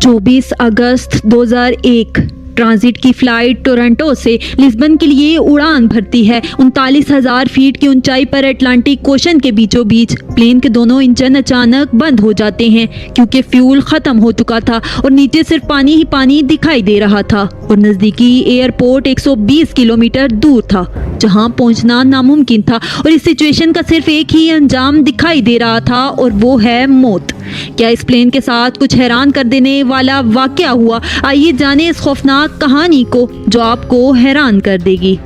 24 अगस्त 2001 transit की flight Toronto से Lisbon के लिए उड़ान भरती है। 39,000 फीट की ऊंचाई पर अटलांटिक ओशन के बीचों बीच प्लेन के दोनों इंजन अचानक बंद हो जाते हैं क्योंकि फ्यूल खत्म हो चुका था और नीचे सिर्फ पानी ही पानी दिखाई दे रहा था और नजदीकी एयरपोर्ट 120 किलोमीटर दूर था जहां पहुंचना नामुमकिन था और इस सिचुएशन का सिर्फ एक ही अंजाम दिखाई दे रहा था और वो है मौत। क्या इस प्लेन के साथ कुछ हैरान कर देने वाला वाकया हुआ? आइए जाने इस खौफनाक कहानी को जो आपको हैरान कर देगी।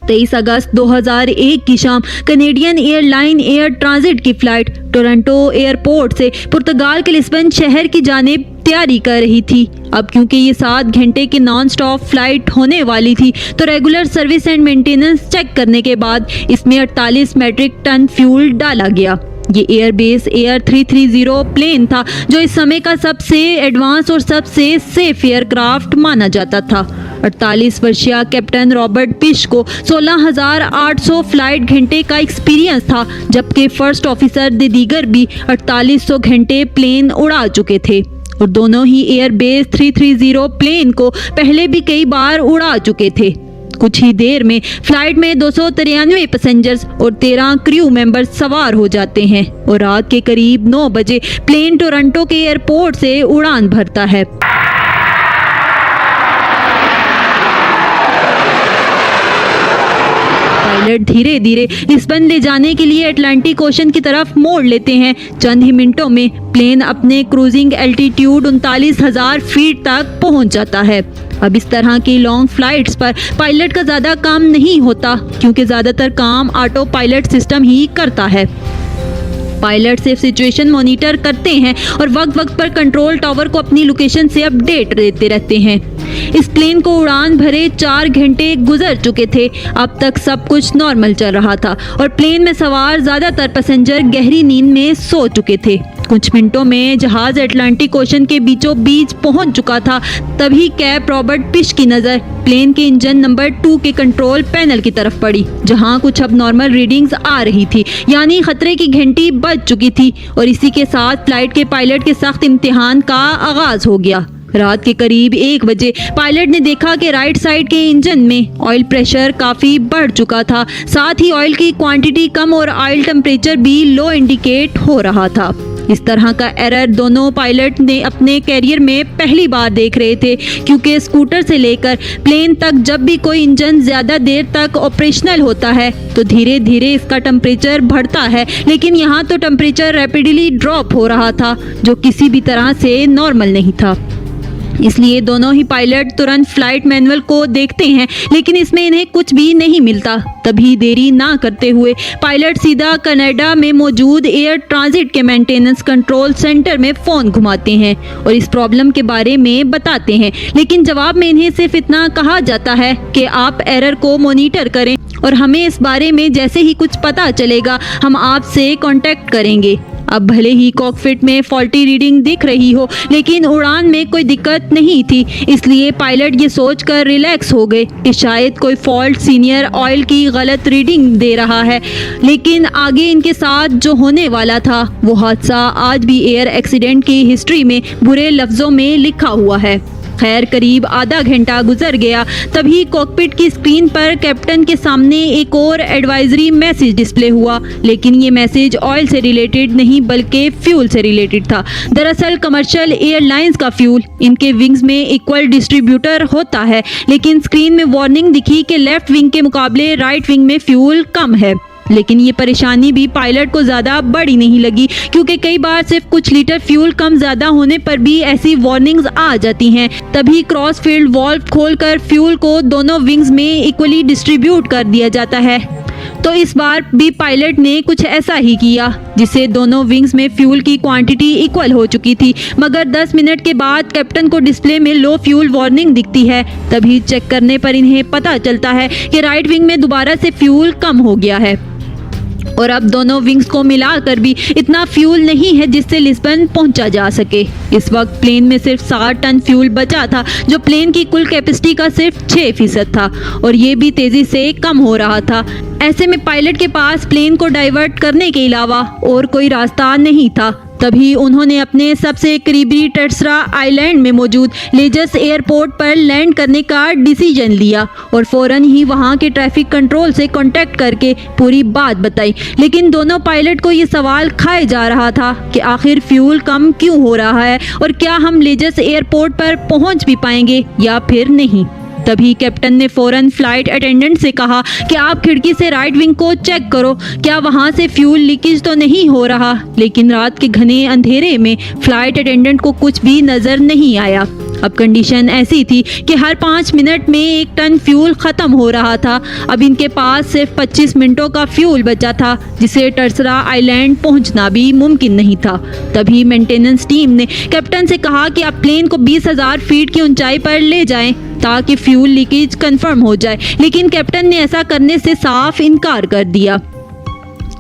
तेईस अगस्त 2001 की शाम कैनेडियन एयरलाइन एयर ट्रांजिट की फ्लाइट टोरंटो एयरपोर्ट से पुर्तगाल के लिस्बन शहर की जानिब तैयारी कर रही थी। अब क्योंकि ये 7 घंटे की नॉन स्टॉप फ्लाइट होने वाली थी तो regular service and maintenance check करने के बाद इसमें 48 मेट्रिक टन फ्यूल डाला गया। ये एयरबेस एयर 330 प्लेन था जो इस समय का सबसे एडवांस और सबसे सेफ एयरक्राफ्ट माना जाता था। 48 वर्षीय कैप्टन रॉबर्ट पिश को 16,800 फ्लाइट घंटे का एक्सपीरियंस था जबकि फर्स्ट ऑफिसर दीगर भी 4800 घंटे प्लेन उड़ा चुके थे और दोनों ही एयरबेस 330 प्लेन को पहले भी कई बार उड़ा चुके थे। कुछ ही देर में फ्लाइट में 293 पैसेंजर्स और 13 क्रू मेंबर्स सवार हो जाते हैं और रात के करीब 9 बजे प्लेन टोरंटो के एयरपोर्ट से उड़ान भरता है। पायलट धीरे धीरे लिस्बन ले जाने के लिए अटलांटिक ओशन की तरफ मोड़ लेते हैं। चंद ही मिनटों में प्लेन अपने क्रूजिंग एल्टीट्यूड 39,000 फीट तक पहुंच जाता है। अब इस तरह की लॉन्ग फ्लाइट्स पर पायलट का ज़्यादा काम नहीं होता क्योंकि ज़्यादातर काम ऑटो पायलट सिस्टम ही करता है। पायलट सिर्फ सिचुएशन मॉनिटर करते हैं और वक्त वक्त पर कंट्रोल टावर को अपनी लोकेशन से अपडेट देते रहते हैं। इस प्लेन को उड़ान भरे 4 घंटे गुजर चुके थे। अब तक सब कुछ नॉर्मल चल रहा था और प्लेन में सवार ज्यादातर पैसेंजर गहरी नींद में सो चुके थे। कुछ मिनटों में जहाज अटलांटिक ओशन के बीचों बीच पहुंच चुका था। तभी कैप रॉबर्ट पिश की नजर प्लेन के इंजन नंबर 2 के कंट्रोल पैनल की तरफ पड़ी जहां कुछ अब नॉर्मल रीडिंग्स आ रही थी, यानी खतरे की घंटी बज चुकी थी और इसी के साथ फ्लाइट के पायलट के सख्त इम्तिहान का आगाज हो गया। रात के करीब 1 बजे पायलट ने देखा कि राइट साइड के इंजन में ऑयल प्रेशर काफी बढ़ चुका था, साथ ही ऑयल की क्वांटिटी कम और ऑयल टेम्परेचर भी लो इंडिकेट हो रहा था। इस तरह का एरर दोनों पायलट ने अपने कैरियर में पहली बार देख रहे थे क्योंकि स्कूटर से लेकर प्लेन तक जब भी कोई इंजन ज्यादा देर तक ऑपरेशनल होता है तो धीरे धीरे इसका टेम्परेचर बढ़ता है, लेकिन यहाँ तो टेम्परेचर रैपिडली ड्रॉप हो रहा था जो किसी भी तरह से नॉर्मल नहीं था। इसलिए दोनों ही पायलट तुरंत फ्लाइट मैनुअल को देखते हैं लेकिन इसमें इन्हें कुछ भी नहीं मिलता। तभी देरी ना करते हुए पायलट सीधा कनाडा में मौजूद एयर ट्रांजिट के मेंटेनेंस कंट्रोल सेंटर में फ़ोन घुमाते हैं और इस प्रॉब्लम के बारे में बताते हैं, लेकिन जवाब में इन्हें सिर्फ इतना कहा जाता है कि आप एरर को मॉनिटर करें और हमें इस बारे में जैसे ही कुछ पता चलेगा हम आपसे कांटेक्ट करेंगे। अब भले ही कॉकपिट में फॉल्टी रीडिंग दिख रही हो लेकिन उड़ान में कोई दिक्कत नहीं थी, इसलिए पायलट ये सोचकर रिलैक्स हो गए कि शायद कोई फॉल्ट सीनियर ऑयल की गलत रीडिंग दे रहा है। लेकिन आगे इनके साथ जो होने वाला था वो हादसा आज भी एयर एक्सीडेंट की हिस्ट्री में बुरे लफ्ज़ों में लिखा हुआ है। खैर करीब आधा घंटा गुजर गया तभी कॉकपिट की स्क्रीन पर कैप्टन के सामने एक और एडवाइजरी मैसेज डिस्प्ले हुआ, लेकिन ये मैसेज ऑयल से रिलेटेड नहीं बल्कि फ्यूल से रिलेटेड था। दरअसल कमर्शियल एयरलाइंस का फ्यूल इनके विंग्स में इक्वल डिस्ट्रीब्यूटर होता है, लेकिन स्क्रीन में वार्निंग दिखी कि लेफ्ट विंग के मुकाबले राइट विंग में फ्यूल कम है। लेकिन ये परेशानी भी पायलट को ज़्यादा बड़ी नहीं लगी क्योंकि कई बार सिर्फ कुछ लीटर फ्यूल कम ज़्यादा होने पर भी ऐसी वार्निंग्स आ जाती हैं। तभी क्रॉस फील्ड वॉल्व खोलकर फ्यूल को दोनों विंग्स में इक्वली डिस्ट्रीब्यूट कर दिया जाता है। तो इस बार भी पायलट ने कुछ ऐसा ही किया जिससे दोनों विंग्स में फ्यूल की क्वांटिटी इक्वल हो चुकी थी, मगर 10 मिनट के बाद कैप्टन को डिस्प्ले में लो फ्यूल वार्निंग दिखती है। तभी चेक करने पर इन्हें पता चलता है कि राइट विंग में दोबारा से फ्यूल कम हो गया है। और अब दोनों विंग्स को मिलाकर भी इतना फ्यूल नहीं है जिससे लिस्बन पहुंचा जा सके। इस वक्त प्लेन में सिर्फ 60 टन फ्यूल बचा था, जो प्लेन की कुल कैपेसिटी का सिर्फ 6% था, और ये भी तेजी से कम हो रहा था। ऐसे में पायलट के पास प्लेन को डाइवर्ट करने के अलावा और कोई रास्ता नहीं था। तभी उन्होंने अपने सबसे करीबी टर्सरा आइलैंड में मौजूद लेजस एयरपोर्ट पर लैंड करने का डिसीजन लिया और फौरन ही वहां के ट्रैफिक कंट्रोल से कांटेक्ट करके पूरी बात बताई। लेकिन दोनों पायलट को ये सवाल खाए जा रहा था कि आखिर फ्यूल कम क्यों हो रहा है और क्या हम लेजस एयरपोर्ट पर पहुंच भी पाएंगे या फिर नहीं। तभी कैप्टन ने फौरन फ्लाइट अटेंडेंट से कहा कि आप खिड़की से राइट विंग को चेक करो, क्या वहां से फ्यूल लीकेज तो नहीं हो रहा। लेकिन रात के घने अंधेरे में फ्लाइट अटेंडेंट को कुछ भी नजर नहीं आया। अब कंडीशन ऐसी थी कि हर 5 मिनट में 1 टन फ्यूल खत्म हो रहा था। अब इनके पास सिर्फ 25 मिनटों का फ्यूल बचा था, जिसे टर्सरा आइलैंड पहुंचना भी मुमकिन नहीं था। तभी मेंटेनेंस टीम ने कैप्टन से कहा कि आप प्लेन को 20,000 फीट की ऊंचाई पर ले जाएं ताकि फ्यूल लीकेज कंफर्म हो जाए। लेकिन कैप्टन ने ऐसा करने से साफ इनकार कर दिया,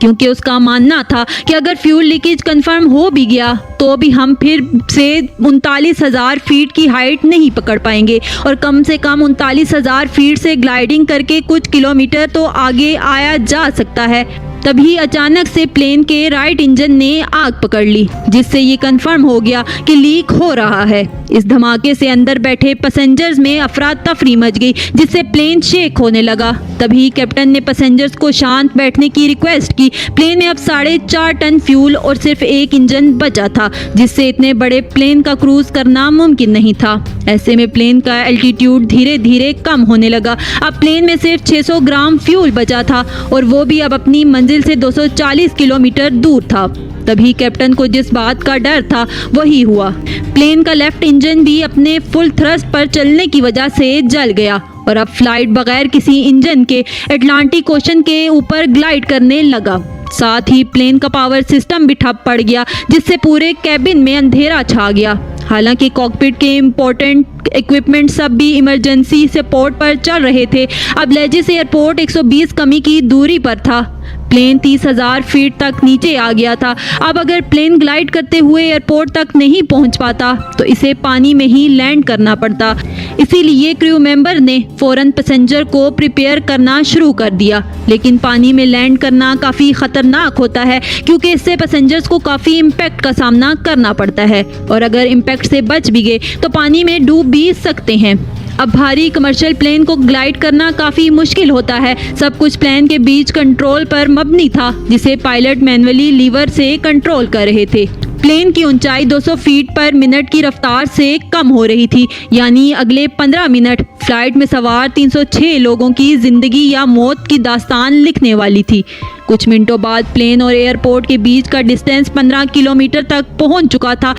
क्योंकि उसका मानना था कि अगर फ्यूल लीकेज कंफर्म हो भी गया तो भी हम फिर से 39,000 फीट की हाइट नहीं पकड़ पाएंगे और कम से कम 39,000 फीट से ग्लाइडिंग करके कुछ किलोमीटर तो आगे आया जा सकता है। तभी अचानक से प्लेन के राइट इंजन ने आग पकड़ ली, जिससे ये कंफर्म हो गया कि लीक हो रहा है। इस धमाके से अंदर बैठे पैसेंजर्स में अफरा तफरी मच गई, जिससे प्लेन शेक होने लगा। तभी कैप्टन ने पैसेंजर्स को शांत बैठने की रिक्वेस्ट की। प्लेन में अब 4.5 टन फ्यूल और सिर्फ 1 इंजन बचा था, जिससे इतने बड़े प्लेन का क्रूज करना मुमकिन नहीं था। ऐसे में प्लेन का एल्टीट्यूड धीरे धीरे कम होने लगा। अब प्लेन में सिर्फ 600 ग्राम फ्यूल बचा था और वो भी अब अपनी मंजिल से 240 किलोमीटर दूर था। तभी कैप्टन को जिस बात का डर था वही हुआ। प्लेन का लेफ्ट इंजन भी अपने फुल थ्रस्ट पर चलने की वजह से जल गया और अब फ्लाइट बगैर किसी इंजन के अटलांटिक ओशन के ऊपर ग्लाइड करने लगा। साथ ही प्लेन का पावर सिस्टम भी ठप पड़ गया, जिससे पूरे कैबिन में अंधेरा छा गया। हालांकि कॉकपिट के इम्पोर्टेंट इक्विपमेंट सब भी इमरजेंसी सपोर्ट पर चल रहे थे। अब लेजिस एयरपोर्ट 120 किमी की दूरी पर था। प्लेन 30,000 फीट तक नीचे आ गया था। अब अगर प्लेन ग्लाइड करते हुए एयरपोर्ट तक नहीं पहुंच पाता तो इसे पानी में ही लैंड करना पड़ता। इसीलिए क्रू मेंबर ने फौरन पैसेंजर को प्रिपेयर करना शुरू कर दिया। लेकिन पानी में लैंड करना काफ़ी ख़तरनाक होता है, क्योंकि इससे पैसेंजर्स को काफ़ी इम्पैक्ट का सामना करना पड़ता है और अगर इम्पैक्ट से बच भी गए तो पानी में डूब भी सकते हैं। अब भारी कमर्शियल प्लेन को ग्लाइड करना काफ़ी मुश्किल होता है। सब कुछ प्लेन के बीच कंट्रोल पर मबनी था, जिसे पायलट मैनुअली लीवर से कंट्रोल कर रहे थे। प्लेन की ऊंचाई 200 फीट पर मिनट की रफ्तार से कम हो रही थी, यानी अगले 15 मिनट फ्लाइट में सवार 306 लोगों की जिंदगी या मौत की दास्तान लिखने वाली थी। कुछ मिनटों बाद प्लेन और एयरपोर्ट के बीच का डिस्टेंस 15 किलोमीटर तक पहुंच चुका था।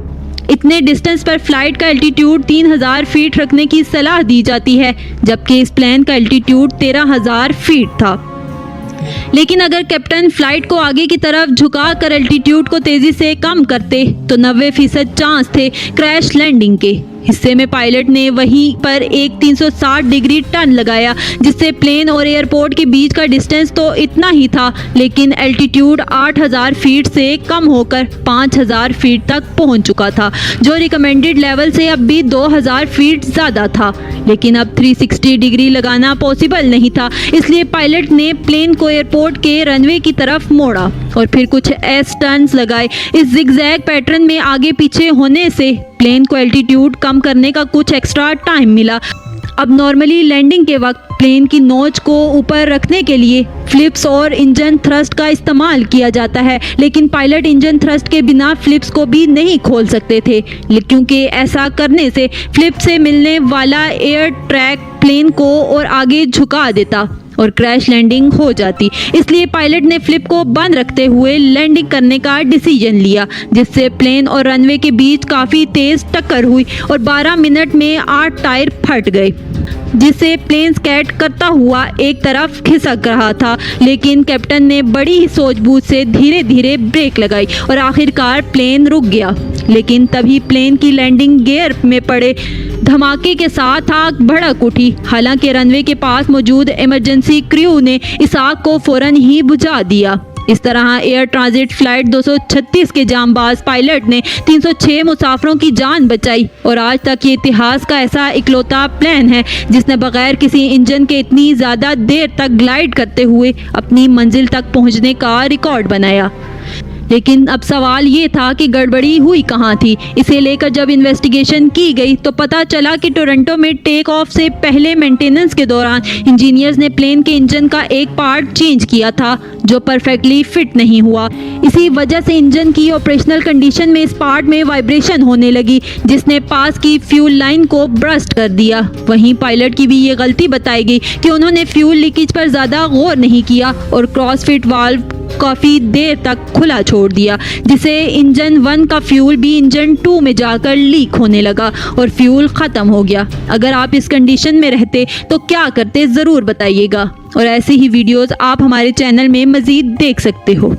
इतने डिस्टेंस पर फ्लाइट का एल्टीट्यूड 3,000 फीट रखने की सलाह दी जाती है, जबकि इस प्लेन का एल्टीट्यूड 13,000 फीट था। लेकिन अगर कैप्टन फ्लाइट को आगे की तरफ झुका कर एल्टीट्यूड को तेजी से कम करते तो 90% चांस थे क्रैश लैंडिंग के। हिस्से में पायलट ने वहीं पर एक 360 डिग्री टर्न लगाया, जिससे प्लेन और एयरपोर्ट के बीच का डिस्टेंस तो इतना ही था, लेकिन एल्टीट्यूड 8,000 फीट से कम होकर 5,000 फीट तक पहुंच चुका था, जो रिकमेंडेड लेवल से अब भी 2,000 फीट ज़्यादा था। लेकिन अब 360 डिग्री लगाना पॉसिबल नहीं था, इसलिए पायलट ने प्लेन को एयरपोर्ट के रनवे की तरफ मोड़ा और फिर कुछ एस टर्न्स लगाए। इस जिगजैग पैटर्न में आगे पीछे होने से प्लेन को एल्टीट्यूड कम करने का कुछ एक्स्ट्रा टाइम मिला। अब नॉर्मली लैंडिंग के वक्त प्लेन की नोच को ऊपर रखने के लिए फ्लिप्स और इंजन थ्रस्ट का इस्तेमाल किया जाता है, लेकिन पायलट इंजन थ्रस्ट के बिना फ्लिप्स को भी नहीं खोल सकते थे, क्योंकि ऐसा करने से फ्लिप से मिलने वाला एयर ट्रैक प्लेन को और आगे झुका देता और क्रैश लैंडिंग हो जाती। इसलिए पायलट ने फ्लिप को बंद रखते हुए लैंडिंग करने का डिसीजन लिया, जिससे प्लेन और रनवे के बीच काफ़ी तेज टक्कर हुई और 12 मिनट में 8 टायर फट गए, जिससे प्लेन स्कैट करता हुआ एक तरफ खिसक रहा था। लेकिन कैप्टन ने बड़ी ही सूझबूझ से धीरे धीरे ब्रेक लगाई और आखिरकार प्लेन रुक गया। लेकिन तभी प्लेन की लैंडिंग गियर में पड़े धमाके के साथ आग भड़क उठी। हालांकि रनवे के पास मौजूद इमरजेंसी क्रू ने इस आग को फौरन ही बुझा दिया। इस तरह एयर ट्रांजिट फ्लाइट 236 के जांबाज पायलट ने 306 मुसाफिरों की जान बचाई और आज तक ये इतिहास का ऐसा इकलौता प्लेन है जिसने बगैर किसी इंजन के इतनी ज़्यादा देर तक ग्लाइड करते हुए अपनी मंजिल तक पहुंचने का रिकॉर्ड बनाया। लेकिन अब सवाल ये था कि गड़बड़ी हुई कहाँ थी। इसे लेकर जब इन्वेस्टिगेशन की गई तो पता चला कि टोरंटो में टेक ऑफ से पहले मेंटेनेंस के दौरान इंजीनियर्स ने प्लेन के इंजन का एक पार्ट चेंज किया था जो परफेक्टली फिट नहीं हुआ। इसी वजह से इंजन की ऑपरेशनल कंडीशन में इस पार्ट में वाइब्रेशन होने लगी जिसने पास की फ्यूल लाइन को ब्रस्ट कर दिया। वहीं पायलट की भी ये गलती बताई गई कि उन्होंने फ्यूल लीकेज पर ज़्यादा गौर नहीं किया और क्रॉस फिट वाल्व काफ़ी देर तक खुला छोड़ दिया जिससे इंजन 1 का फ्यूल भी इंजन 2 में जाकर लीक होने लगा और फ्यूल ख़त्म हो गया। अगर आप इस कंडीशन में रहते तो क्या करते ज़रूर बताइएगा और ऐसे ही वीडियोस आप हमारे चैनल में मज़ीद देख सकते हो।